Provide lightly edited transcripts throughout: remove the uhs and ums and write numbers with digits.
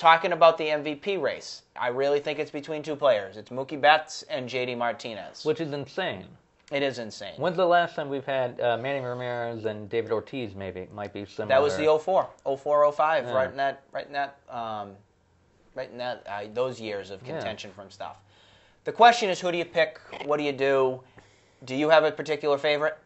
talking about the MVP race, I really think it's between two players. It's Mookie Betts and JD Martinez. Which is insane. It is insane. When's the last time we've had Manny Ramirez and David Ortiz? Maybe it might be similar. That was the 04, 05, Yeah. right in that those years of contention from stuff. The question is, who do you pick? What do you do? Do you have a particular favorite?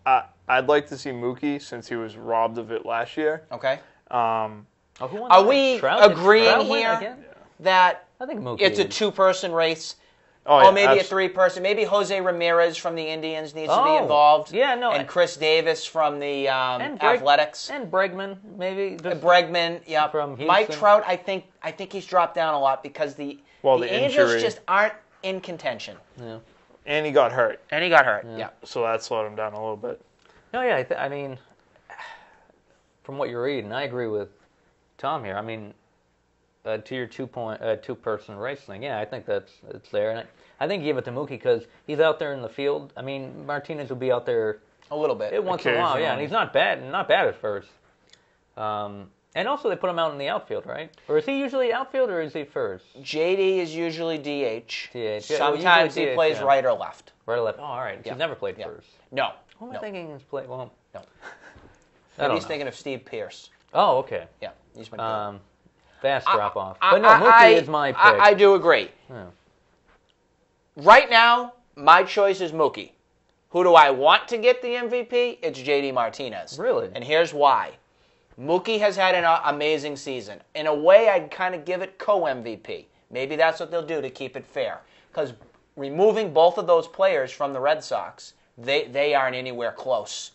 I'd like to see Mookie since he was robbed of it last year. Okay. Who won Are that? we Trout? agreeing Trout win here again? that I think Mookie it's a is. two-person race? Oh, yeah, Maybe a three-person. Maybe Jose Ramirez from the Indians needs to be Oh, involved. yeah, no, And Chris Davis from the Athletics. And Bregman, maybe. Bregman, yeah. From Houston. Mike Trout, I think he's dropped down a lot because the Angels injury. just aren't in contention. Yeah. And he got hurt. Yeah. So that slowed him down a little bit. No, yeah, I mean, from what you're reading, I agree with Tom here. I mean, to your two-person race thing, yeah, I think it's there. And I think give it to Mookie because he's out there in the field. I mean, Martinez will be out there A little bit. once in a while, yeah, and he's not bad at first. And also they put him out in the outfield, right? Or is he usually outfield or is he first? JD is usually DH. DH. Sometimes Usually he DH, plays yeah. right or left. Right or left? Oh, all right. Yeah. He's never played Yeah. first. No. Who am I No. thinking he's played? Well, No. I don't He's know. thinking of Steve Pierce. Oh, okay. Yeah, he's been good. Fast drop off. But no, Mookie is my pick. I do agree. Yeah. Right now, my choice is Mookie. Who do I want to get the MVP? It's JD Martinez. Really? And here's why. Mookie has had an amazing season. In a way, I'd kind of give it co-MVP. Maybe that's what they'll do to keep it fair. Because removing both of those players from the Red Sox, they aren't anywhere close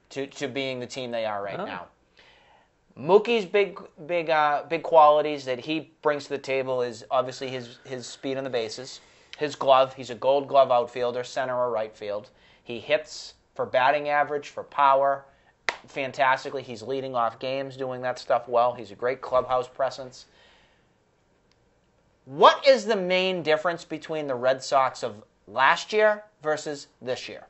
to being the team they are right now. Mookie's big qualities that he brings to the table is obviously his speed on the bases, his glove. He's a Gold Glove outfielder, center or right field. He hits for batting average, for power, fantastically. He's leading off games, doing that stuff well. He's a great clubhouse presence. What is the main difference between the Red Sox of last year versus this year?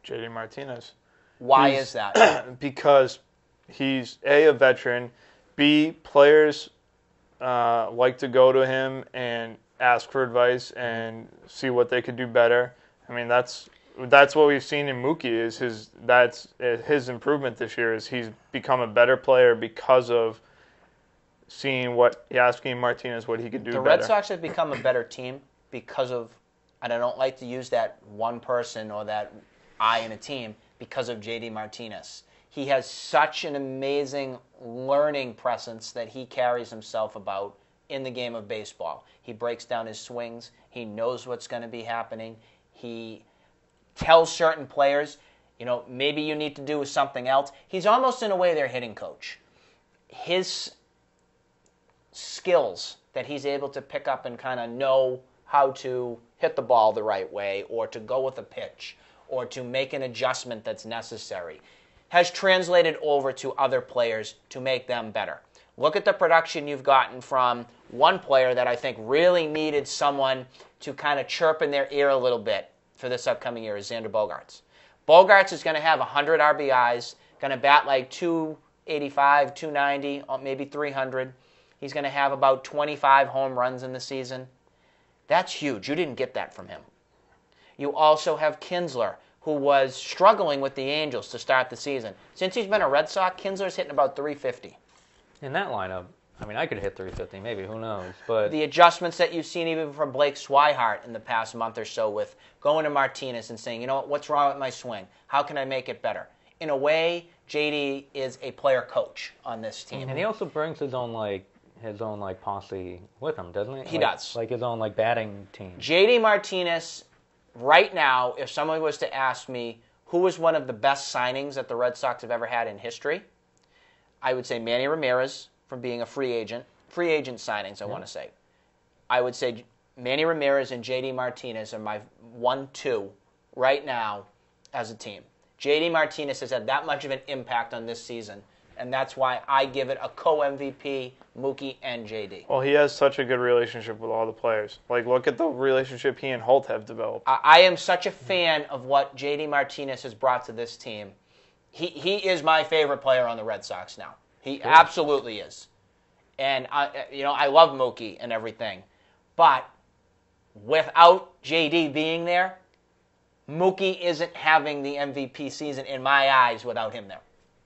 JD Martinez. Why is that? Because he's a veteran. B, players like to go to him and ask for advice and see what they could do better. I mean, that's what we've seen in Mookie is his improvement this year is he's become a better player because of asking Martinez what he could do The better. Red Sox have become a better team because of, and I don't like to use that one person or that I in a team, because of JD Martinez. He has such an amazing learning presence that he carries himself about in the game of baseball. He breaks down his swings. He knows what's going to be happening. He tells certain players, maybe you need to do something else. He's almost in a way their hitting coach. His skills that he's able to pick up and kind of know how to hit the ball the right way or to go with a pitch or to make an adjustment that's necessary has translated over to other players to make them better. Look at the production you've gotten from one player that I think really needed someone to kind of chirp in their ear a little bit for this upcoming year is Xander Bogaerts. Bogaerts is going to have 100 RBIs, going to bat like 285, 290, maybe 300. He's going to have about 25 home runs in the season. That's huge. You didn't get that from him. You also have Kinsler, who was struggling with the Angels to start the season. Since he's been a Red Sox, Kinsler's hitting about 350. In that lineup, I mean, I could hit 350, maybe, who knows? But the adjustments that you've seen even from Blake Swihart in the past month or so with going to Martinez and saying, what's wrong with my swing? How can I make it better? In a way, JD is a player coach on this team. And he also brings his own posse with him, doesn't he? He does. Like his own batting team. JD Martinez, right now, if someone was to ask me who was one of the best signings that the Red Sox have ever had in history, I would say Manny Ramirez from being a free agent signings, I want to say. I would say Manny Ramirez and JD Martinez are my 1-2 right now as a team. JD Martinez has had that much of an impact on this season, and that's why I give it a co-MVP, Mookie and JD. Well, he has such a good relationship with all the players. Look at the relationship he and Holt have developed. I am such a fan of what JD Martinez has brought to this team. He is my favorite player on the Red Sox now. He absolutely is. And I love Mookie and everything, but without JD being there, Mookie isn't having the MVP season in my eyes without him there.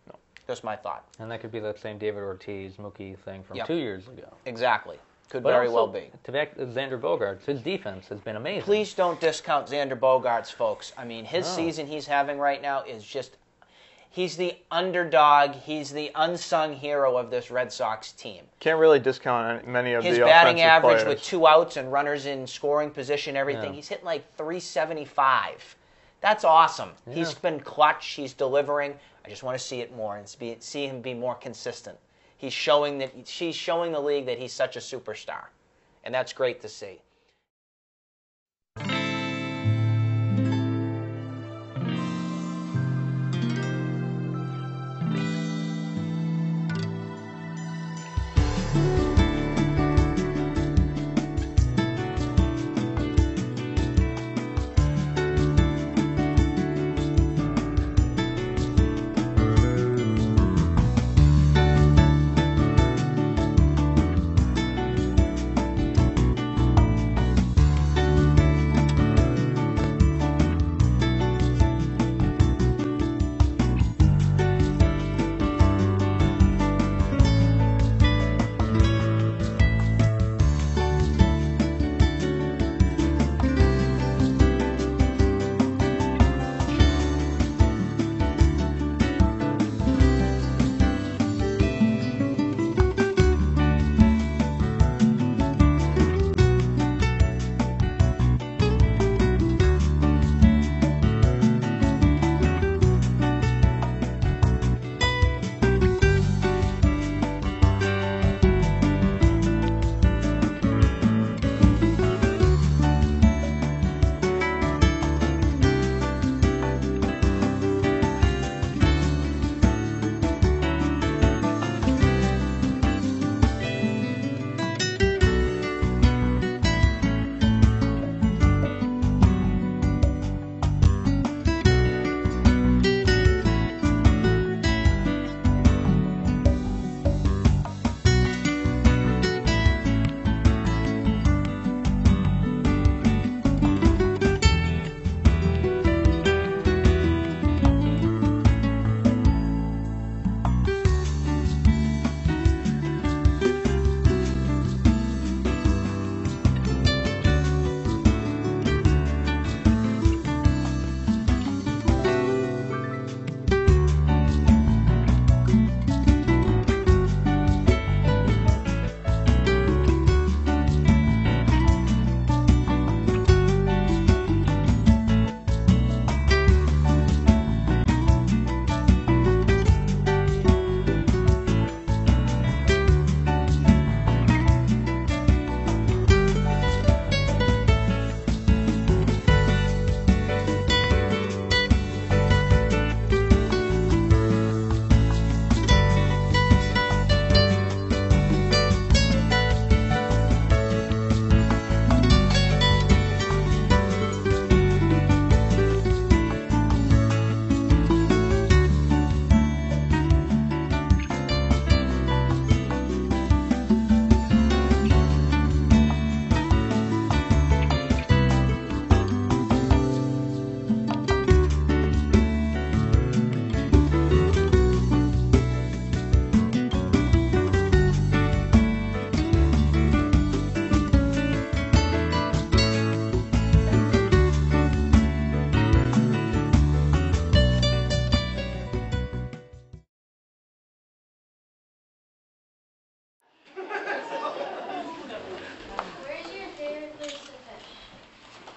No. Just my thought. And that could be that same David Ortiz, Mookie thing from Yep. 2 years ago. Exactly. Could But very also, well be. To back to Xander Bogaerts, his defense has been amazing. Please don't discount Xander Bogaerts, folks. I mean, his No. season he's having right now is just... He's the underdog. He's the unsung hero of this Red Sox team. Can't really discount many of His the batting offensive average players. with 2 outs and runners in scoring position, everything, Yeah. he's hitting like 375. That's awesome. Yeah. He's been clutch. He's delivering. I just want to see it more and see him be more consistent. She's showing the league that he's such a superstar, and that's great to see.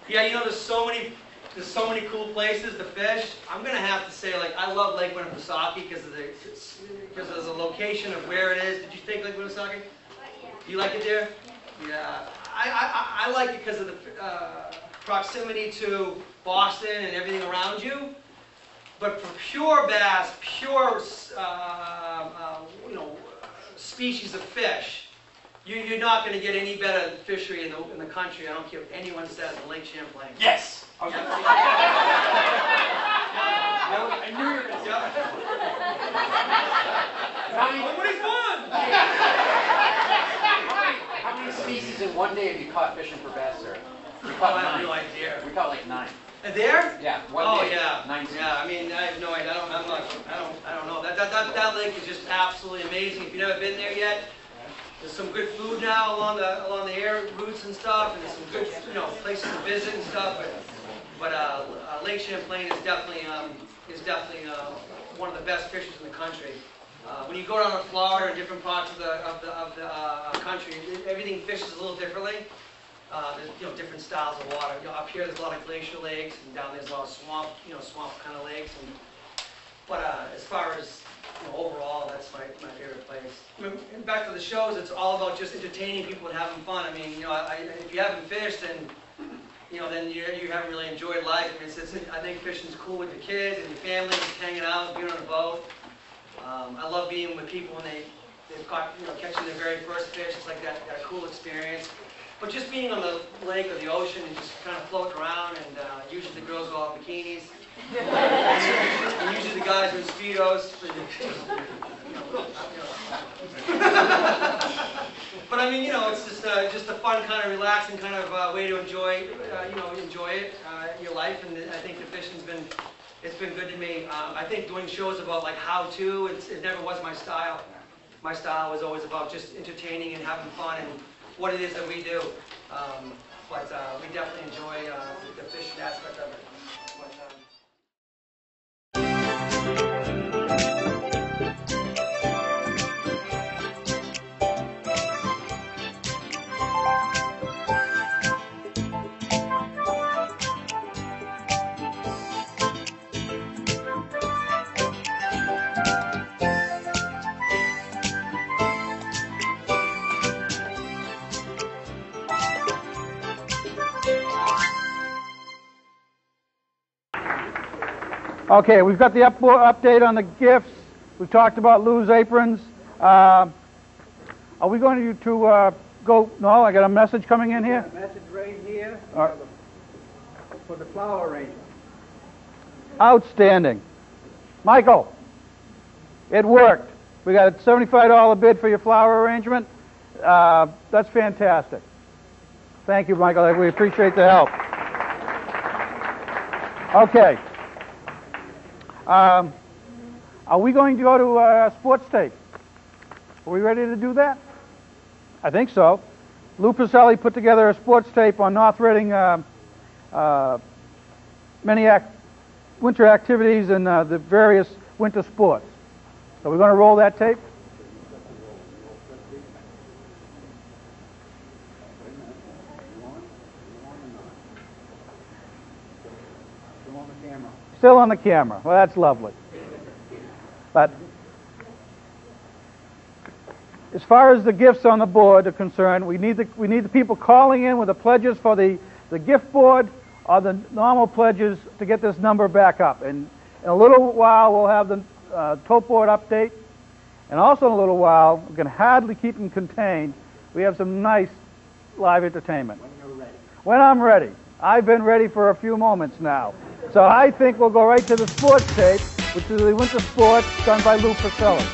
Yeah, you know, there's so many cool places to fish. I'm gonna have to say, like, I love Lake Winnipesaukee because of the location of where it is. Did you think Lake Winnipesaukee? Yeah. You like it there? Yeah. I like it because of the proximity to Boston and everything around you. But for pure bass, pure species of fish, you're not going to get any better fishery in the country. I don't care what anyone says than Lake Champlain. Yes! I knew you were going to say Nobody's won! species in one day have you caught fishing for bass, sir? We Oh, caught I have 9. no idea. We caught like 9. And there? Yeah, one Oh day. yeah, 9 yeah. I mean, I have no idea. I don't know. That lake is just absolutely amazing. If you've never been there yet, there's some good food now along the air routes and stuff, and there's some good places to visit and stuff. But Lake Champlain is definitely one of the best fishes in the country. When you go down to Florida or different parts of the country, everything fishes a little differently. There's different styles of water. Up here there's a lot of glacial lakes, and down there's a lot of swamp kind of lakes. But as far as overall, that's my favorite place. And back to the shows, it's all about just entertaining people and having fun. I mean, if you haven't fished, then then you haven't really enjoyed life. I mean, I think fishing's cool with your kids and your family, just hanging out, being on a boat. I love being with people when they've caught, catching their very first fish. It's like that cool experience. But just being on the lake or the ocean and just kind of floating around, and usually the girls go out in bikinis. And usually the guys are in Speedos. But I mean, it's just a fun, kind of relaxing kind of way to enjoy it, your life. And I think the fishing's been good to me. I think doing shows about like how to, it never was my style. My style was always about just entertaining and having fun and what it is that we do. But we definitely enjoy the fishing aspect of it. Okay, we've got the update on the gifts. We've talked about Lou's aprons. Are we going to go? No, I got a message coming in here. Message right here All right. for the flower arrangement. Outstanding. Michael, it worked. We got a $75 bid for your flower arrangement. That's fantastic. Thank you, Michael. We appreciate the help. Okay. Are we going to go to sports tape? Are we ready to do that? I think so. Lou Pacelli put together a sports tape on North Reading winter activities and the various winter sports. So we're going to roll that tape? Still on the camera. Well, that's lovely. But as far as the gifts on the board are concerned, we need the people calling in with the pledges for the gift board or the normal pledges to get this number back up. And in a little while, we'll have the tote board update. And also in a little while, we can hardly keep them contained. We have some nice live entertainment. When you're ready. When I'm ready. I've been ready for a few moments now. So I think we'll go right to the sports tape, which is the winter sports done by Lou Pacelli.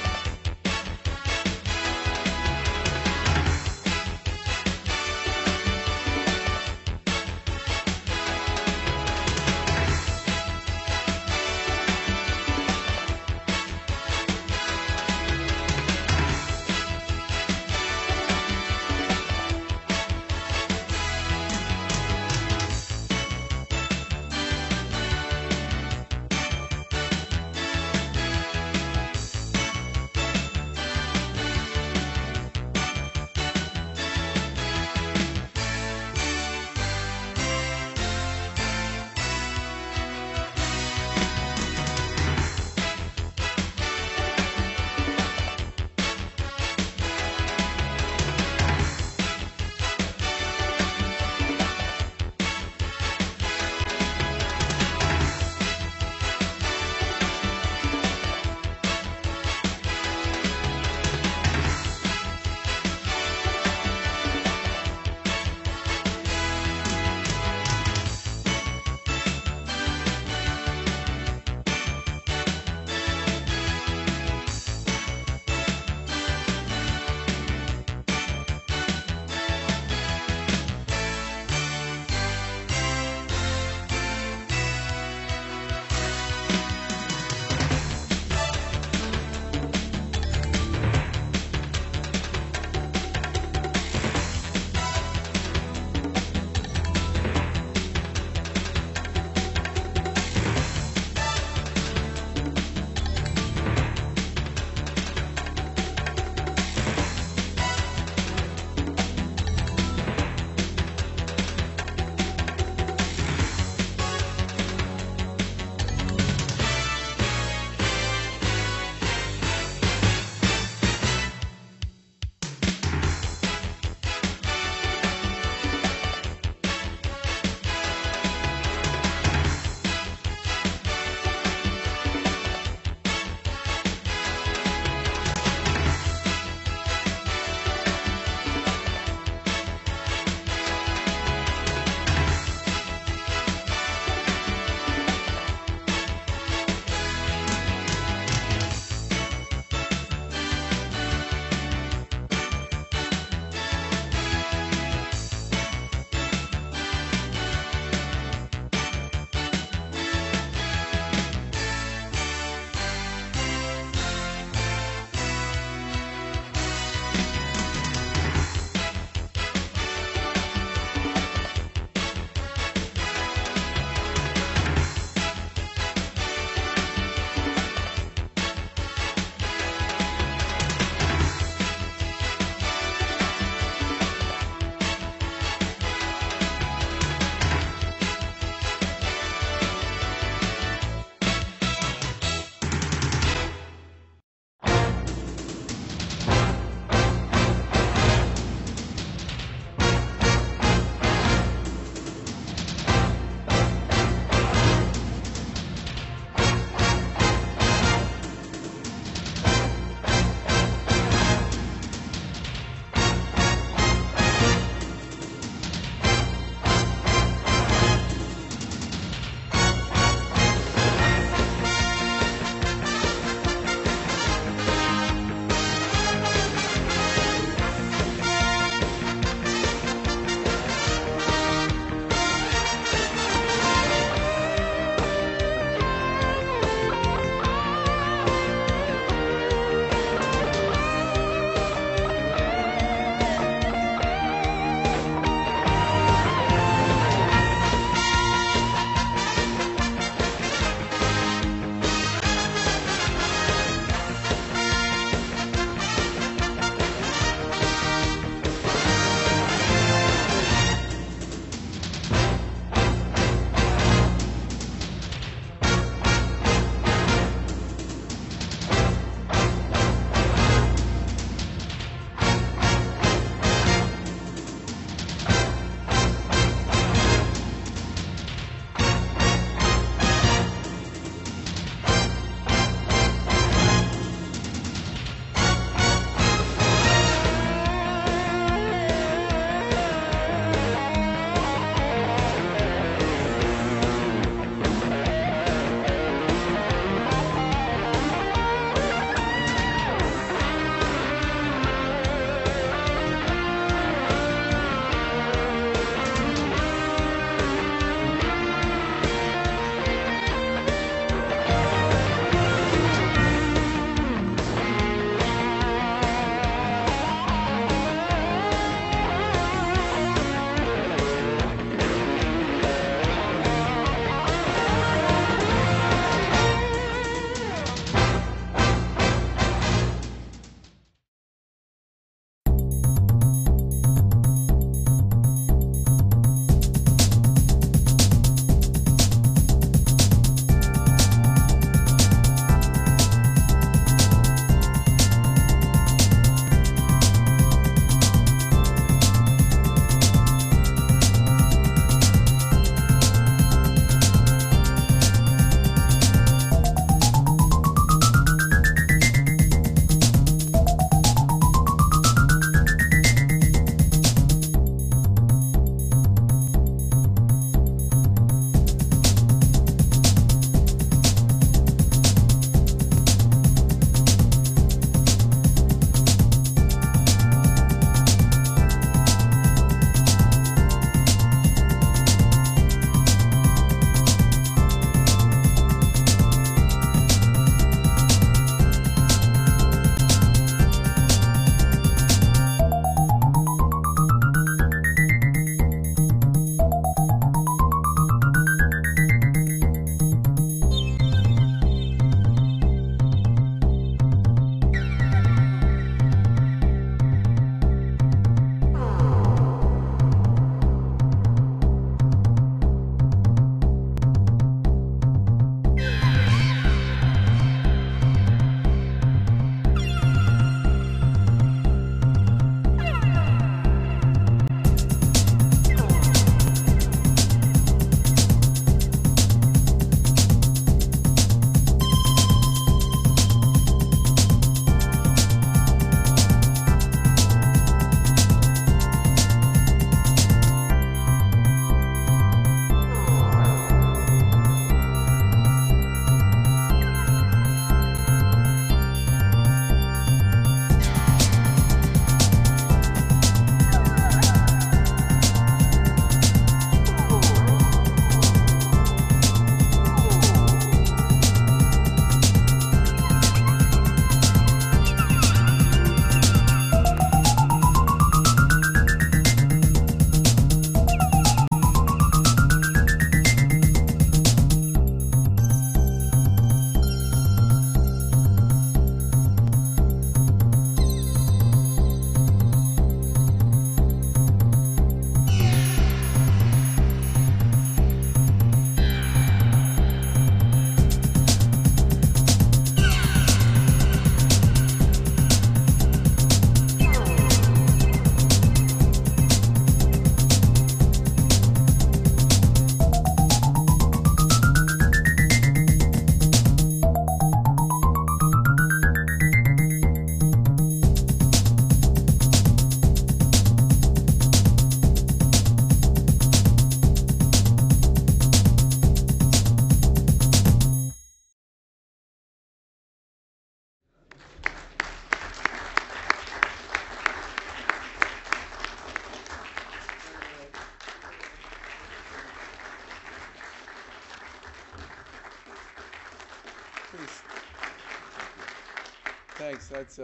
Thanks. That's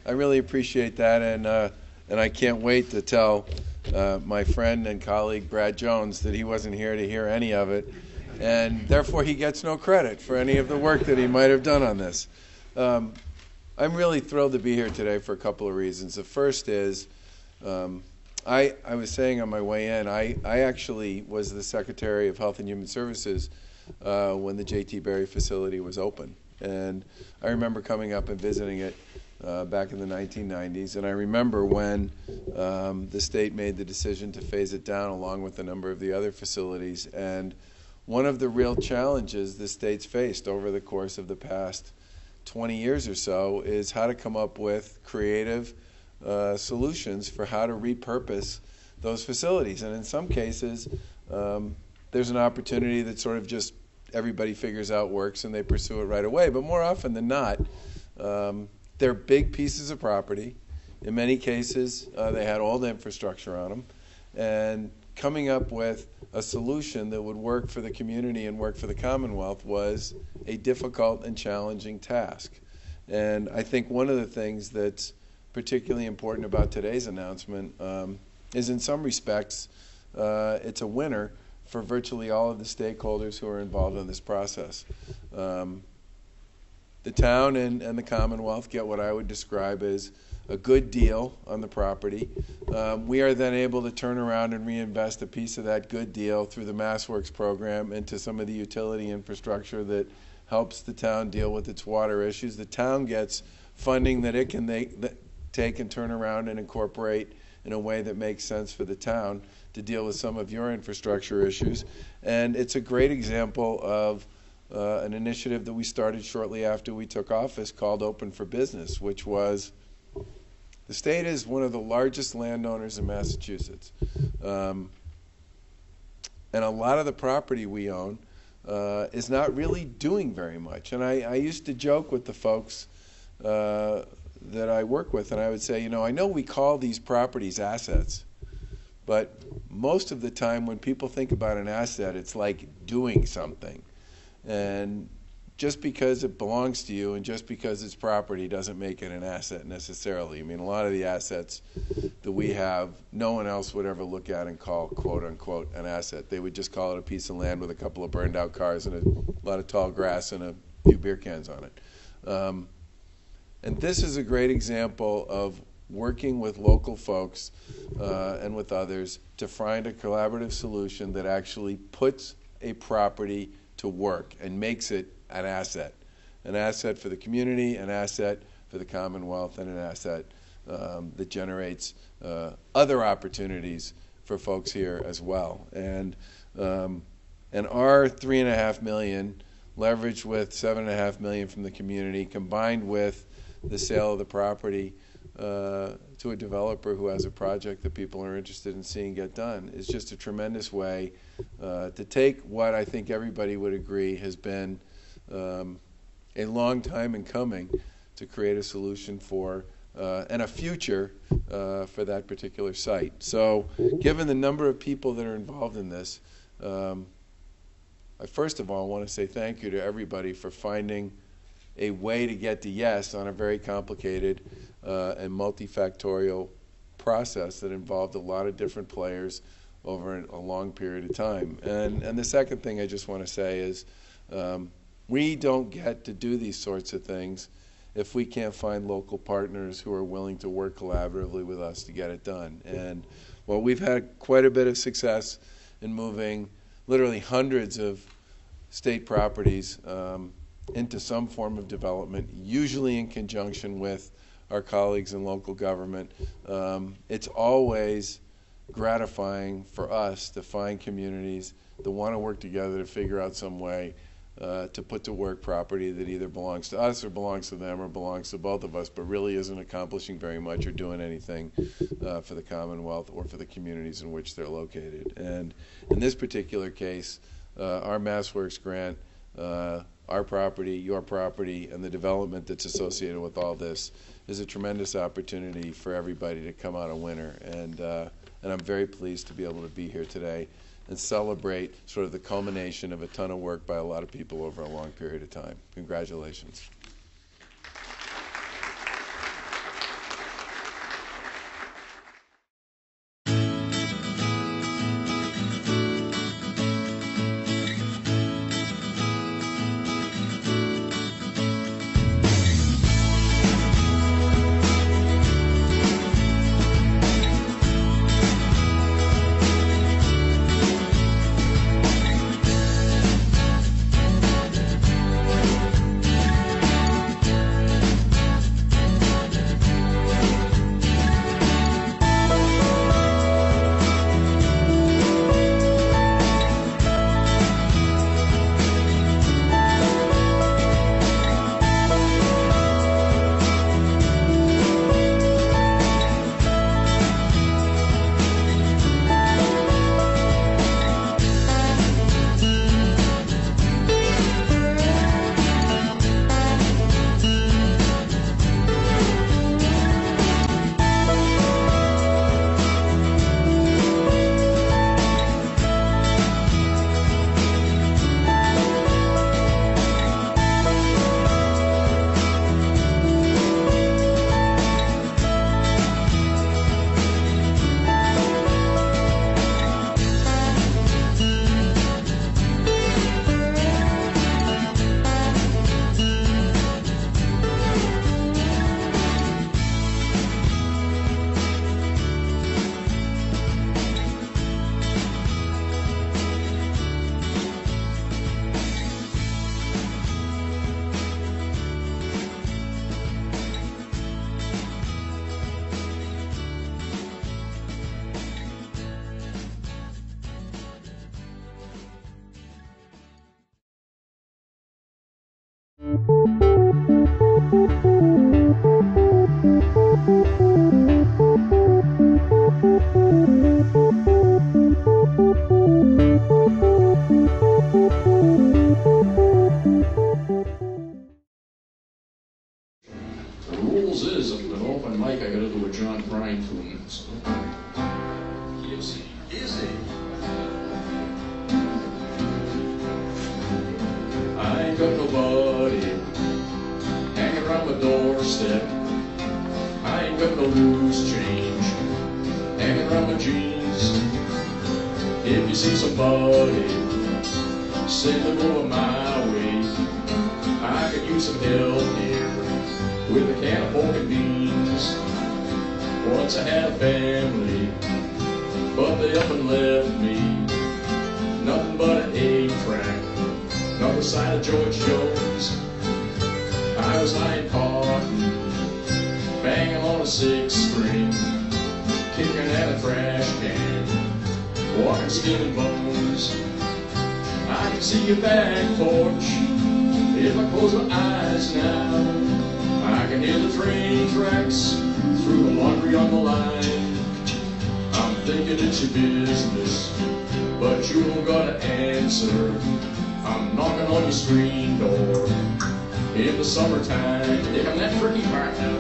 I really appreciate that, and I can't wait to tell my friend and colleague Brad Jones that he wasn't here to hear any of it, and therefore he gets no credit for any of the work that he might have done on this. I'm really thrilled to be here today for a couple of reasons. The first is I was saying on my way in, I actually was the Secretary of Health and Human Services when the J.T. Berry facility was open. And I remember coming up and visiting it back in the 1990s. And I remember when the state made the decision to phase it down along with a number of the other facilities. And one of the real challenges the state's faced over the course of the past 20 years or so is how to come up with creative solutions for how to repurpose those facilities. And in some cases, there's an opportunity that sort of just everybody figures out works and they pursue it right away. But more often than not, they're big pieces of property. In many cases, they had all the infrastructure on them. And coming up with a solution that would work for the community and work for the Commonwealth was a difficult and challenging task. And I think one of the things that's particularly important about today's announcement is in some respects it's a winner for virtually all of the stakeholders who are involved in this process. The town and the Commonwealth get what I would describe as a good deal on the property. We are then able to turn around and reinvest a piece of that good deal through the MassWorks program into some of the utility infrastructure that helps the town deal with its water issues. The town gets funding that it can take and turn around and incorporate in a way that makes sense for the town to deal with some of your infrastructure issues. And it's a great example of an initiative that we started shortly after we took office called Open for Business, which was the state is one of the largest landowners in Massachusetts. And a lot of the property we own is not really doing very much. And I used to joke with the folks that I work with, and I would say, I know we call these properties assets, but most of the time when people think about an asset, it's like doing something. And just because it belongs to you and just because it's property doesn't make it an asset necessarily. I mean, a lot of the assets that we have, no one else would ever look at and call, quote unquote, an asset. They would just call it a piece of land with a couple of burned out cars and a lot of tall grass and a few beer cans on it. And this is a great example of working with local folks and with others to find a collaborative solution that actually puts a property to work and makes it an asset for the community, an asset for the Commonwealth, and an asset that generates other opportunities for folks here as well. And our $3.5 million, leveraged with $7.5 million from the community, combined with the sale of the property to a developer who has a project that people are interested in seeing get done, is just a tremendous way to take what I think everybody would agree has been a long time in coming to create a solution for and a future for that particular site. So given the number of people that are involved in this, I first of all want to say thank you to everybody for finding a way to get to yes on a very complicated and multifactorial process that involved a lot of different players over a long period of time. And the second thing I just want to say is we don't get to do these sorts of things if we can't find local partners who are willing to work collaboratively with us to get it done. And while we've had quite a bit of success in moving literally hundreds of state properties into some form of development, usually in conjunction with our colleagues in local government, it's always gratifying for us to find communities that want to work together to figure out some way to put to work property that either belongs to us or belongs to them or belongs to both of us, but really isn't accomplishing very much or doing anything for the Commonwealth or for the communities in which they're located. And in this particular case, our MassWorks grant, our property, your property, and the development that's associated with all this is a tremendous opportunity for everybody to come out a winner. And I'm very pleased to be able to be here today and celebrate sort of the culmination of a ton of work by a lot of people over a long period of time. Congratulations. The rules is, if an open mic, I gotta do a John Prine tune. So. Easy. Easy. I ain't got nobody hanging around my doorstep. I ain't got no loose change hanging around my jeans. If you see somebody, say they're going my way. I could use some help here with a can of pork and beans. Once I had a family, but they up and left me. Nothing but an 8-track, not the side of George Jones. I was lying cotton, banging on a 6-string, kicking at a trash can, walking skin and bones. I can see your back porch if I close my eyes now. I can hear the train tracks through the laundry on the line. I'm thinking it's your business, but you don't gotta answer. I'm knocking on your screen door in the summertime. Dig on that tricky part now.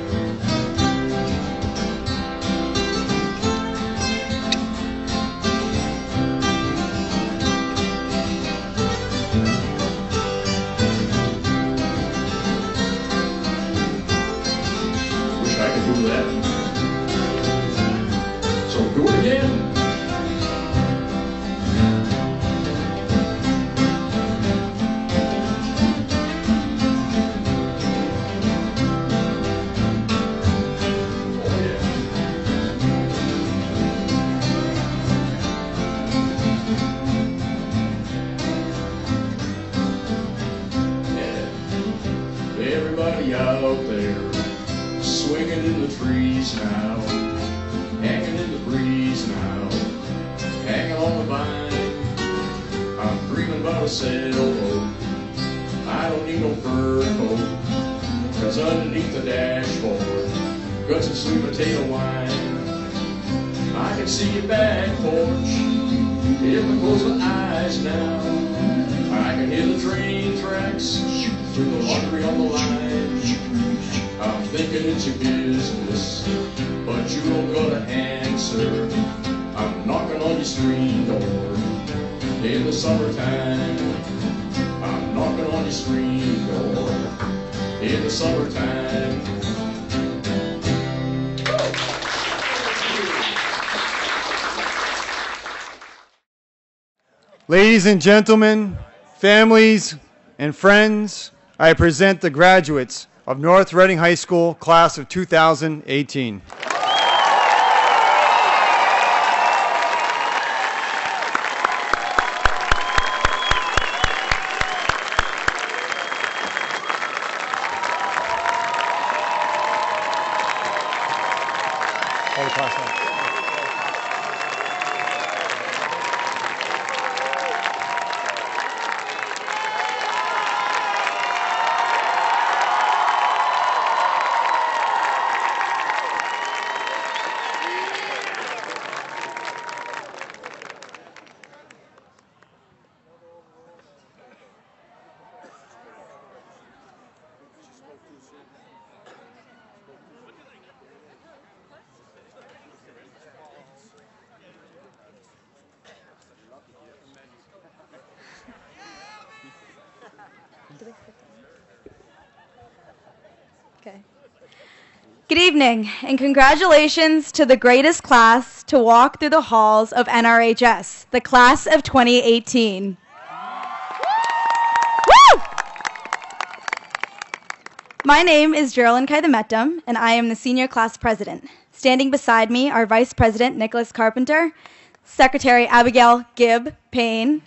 So do it again. Oh yeah. Yeah. Everybody out there swinging in the trees now, hanging in the breeze now, hanging on the vine. I'm dreaming about a sailboat. I don't need no fur coat, cause underneath the dashboard got some sweet potato wine. I can see your back porch if I close my eyes now. I can hear the train tracks through the laundry on the line. I'm thinking it's your business, but you don't gotta answer. I'm knocking on your screen door in the summertime. I'm knocking on your screen door in the summertime. Ladies and gentlemen, families and friends, I present the graduates of North Reading High School class of 2018. Okay. Good evening, and congratulations to the greatest class to walk through the halls of NRHS, the class of 2018. Woo! My name is Geraldine Kaithemetum, and I am the senior class president. Standing beside me are Vice President Nicholas Carpenter, Secretary Abigail Gibb Payne,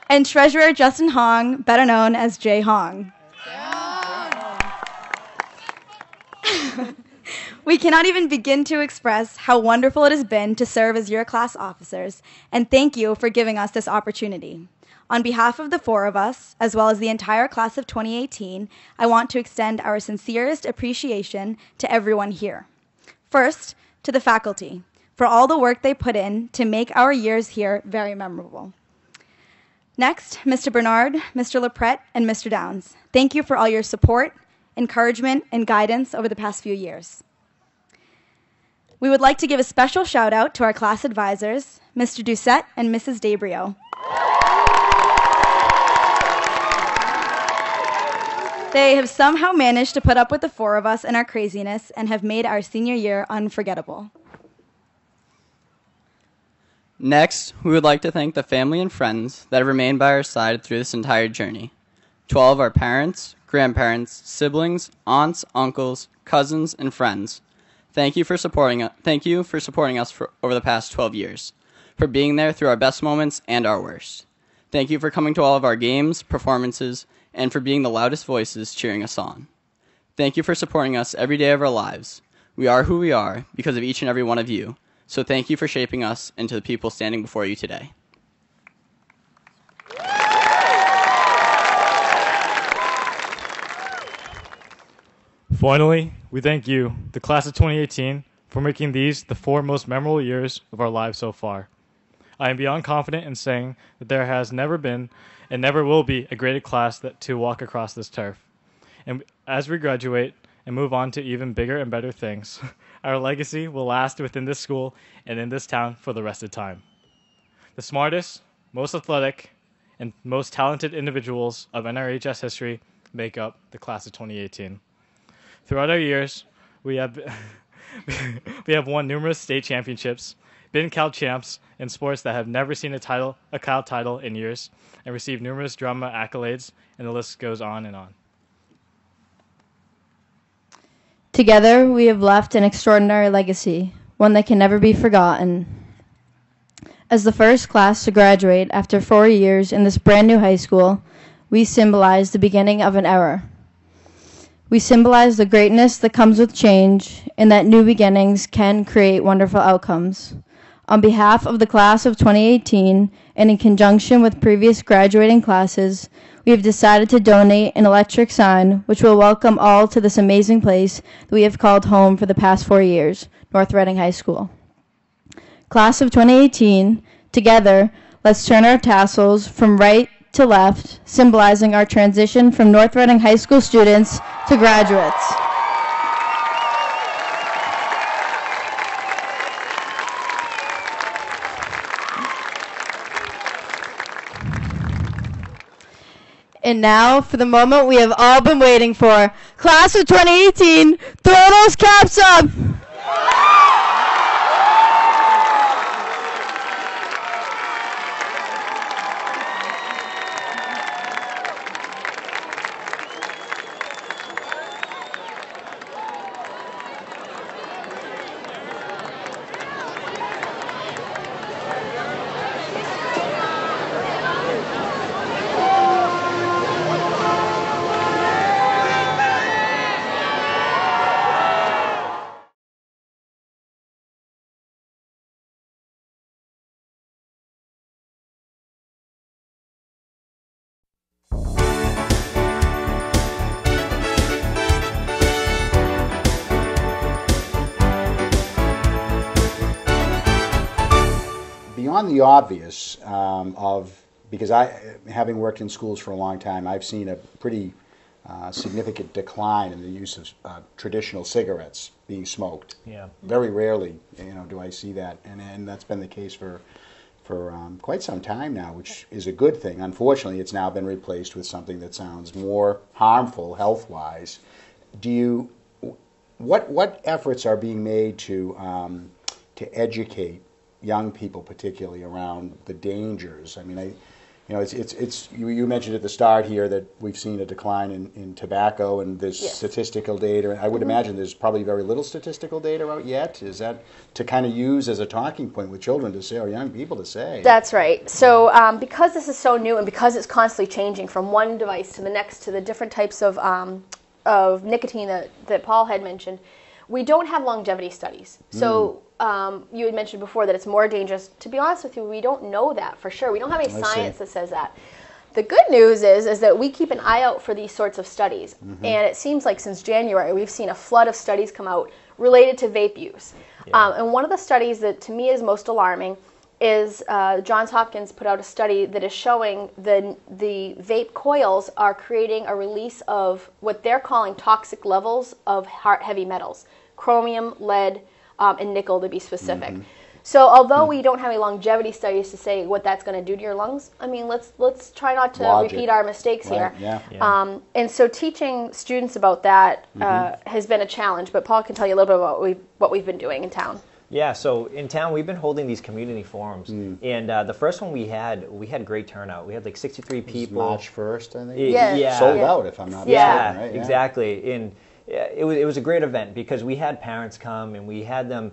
and Treasurer Justin Hong, better known as Jay Hong. We cannot even begin to express how wonderful it has been to serve as your class officers, and thank you for giving us this opportunity. On behalf of the four of us, as well as the entire class of 2018, I want to extend our sincerest appreciation to everyone here. First, to the faculty, for all the work they put in to make our years here very memorable. Next, Mr. Bernard, Mr. LaPrette, and Mr. Downs. Thank you for all your support, encouragement, and guidance over the past few years. We would like to give a special shout out to our class advisors, Mr. Doucette and Mrs. Debrio. They have somehow managed to put up with the four of us and our craziness and have made our senior year unforgettable. Next, we would like to thank the family and friends that have remained by our side through this entire journey. To all of our parents, grandparents, siblings, aunts, uncles, cousins, and friends, thank you for supporting us over the past 12 years, for being there through our best moments and our worst. Thank you for coming to all of our games, performances, and for being the loudest voices cheering us on. Thank you for supporting us every day of our lives. We are who we are because of each and every one of you, so thank you for shaping us into the people standing before you today. Finally, we thank you, the class of 2018, for making these the 4 most memorable years of our lives so far. I am beyond confident in saying that there has never been and never will be a greater class to walk across this turf. And as we graduate and move on to even bigger and better things, our legacy will last within this school and in this town for the rest of time. The smartest, most athletic, and most talented individuals of NRHS history make up the class of 2018. Throughout our years, we have won numerous state championships, been Cal champs in sports that have never seen a Cal title in years, and received numerous drama accolades, and the list goes on and on. Together, we have left an extraordinary legacy, one that can never be forgotten. As the first class to graduate after 4 years in this brand new high school, we symbolize the beginning of an era. We symbolize the greatness that comes with change and that new beginnings can create wonderful outcomes. On behalf of the class of 2018 and in conjunction with previous graduating classes, we have decided to donate an electric sign which will welcome all to this amazing place that we have called home for the past 4 years, North Reading High School. Class of 2018, together, let's turn our tassels from right to left, symbolizing our transition from North Reading High School students to graduates. And now for the moment we have all been waiting for. Class of 2018, throw those caps up! Beyond the obvious because having worked in schools for a long time, I've seen a pretty significant decline in the use of traditional cigarettes being smoked. Yeah. Very rarely, do I see that, and that's been the case for quite some time now, which is a good thing. Unfortunately, it's now been replaced with something that sounds more harmful health-wise. What efforts are being made to educate young people, particularly around the dangers? I mean, you mentioned at the start here that we've seen a decline in tobacco, and there's statistical data. And I would imagine there's probably very little statistical data out yet. Is that to kind of use as a talking point with children to say, or young people to say? That's right. So because this is so new and because it's constantly changing from one device to the next to the different types of nicotine that Paul had mentioned, we don't have longevity studies. So you had mentioned before that it's more dangerous. To be honest with you, we don't know that for sure. We don't have any science that says that. The good news is that we keep an eye out for these sorts of studies. And it seems like since January, we've seen a flood of studies come out related to vape use. And one of the studies that to me is most alarming is Johns Hopkins put out a study that is showing the vape coils are creating a release of what they're calling toxic levels of heavy metals, chromium, lead, and nickel to be specific. So although we don't have any longevity studies to say what that's going to do to your lungs, I mean, let's try not to repeat our mistakes here. And so teaching students about that has been a challenge, but Paul can tell you a little bit about what we've been doing in town. Yeah, so in town we've been holding these community forums, and the first one we had great turnout. We had like 63 people. March 1st, I think. Sold out, if I'm not mistaken. Right? Exactly. And it was a great event because we had parents come and we had them.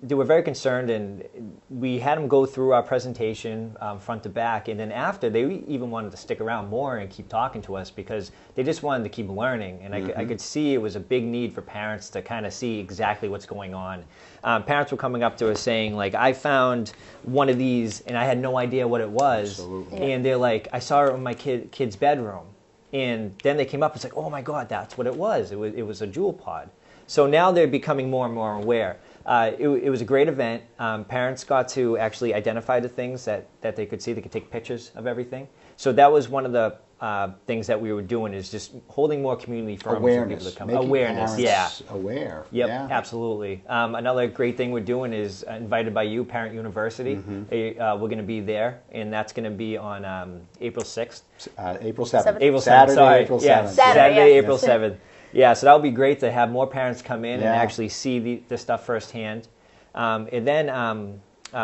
They were very concerned, and we had them go through our presentation front to back, and then after they even wanted to stick around more and keep talking to us because they just wanted to keep learning. And I could see it was a big need for parents to kind of see exactly what's going on. Parents were coming up to us saying, like, I found one of these and I had no idea what it was. And they're like, I saw it in my kid's bedroom. And then they came up and it's like, oh my God, that's what it was. It was a jewel pod. So now they're becoming more and more aware. It was a great event. Parents got to actually identify the things that they could see. They could take pictures of everything. So that was one of the things that we were doing, is just holding more community forums for people to come. Awareness, aware. Yep, absolutely. Another great thing we're doing is invited by you, Parent University. We're going to be there, and that's going to be on April 6th. April 7th. April 7th, Saturday, sorry. April 7th. Yeah, Saturday, April 7th. Yeah, so that would be great to have more parents come in and actually see the stuff firsthand. And then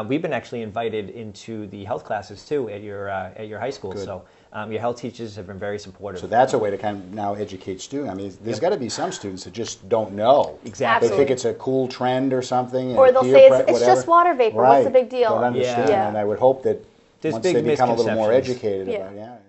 we've been actually invited into the health classes too at your high school. Good. So your health teachers have been very supportive. So that's a way to kind of now educate students. I mean, there's got to be some students that just don't know. Exactly. They think it's a cool trend or something. Or they'll say it's just water vapor. Right. What's the big deal? Don't understand. And I would hope that once they become a little more educated about